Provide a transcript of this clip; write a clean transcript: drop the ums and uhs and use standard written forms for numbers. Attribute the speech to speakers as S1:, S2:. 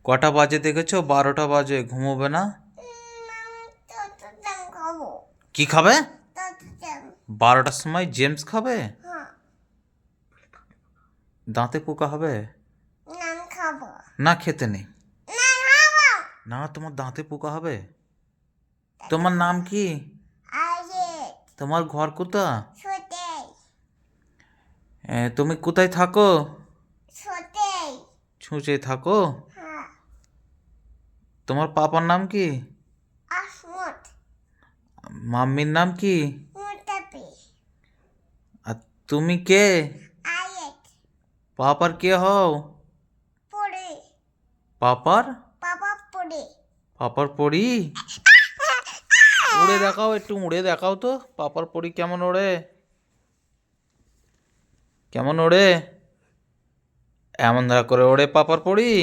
S1: কটা বাজে দেখেছো? 12টা বাজে। ঘুমোবে না? কি খাবে? 12টার সময় জেমস খাবে? দাঁতে পোকা হবে? না, খেতে নেই। না, তোমার দাঁতে পোকা হবে। তোমার নাম কি? তোমার ঘর কোথা? তুমি কোথায় থাকো? ছুঁচে থাকো? তোমার পাপার নাম কি? মাম্মির নাম কি? আর তুমি কে? পাপার কে হও? পাপার পাপার পরি? উড়ে দেখাও, একটু উড়ে দেখাও তো। পাপার পরি কেমন ওড়ে? কেমন ওড়ে? এমন ধরা করে ওড়ে পাপার পরি?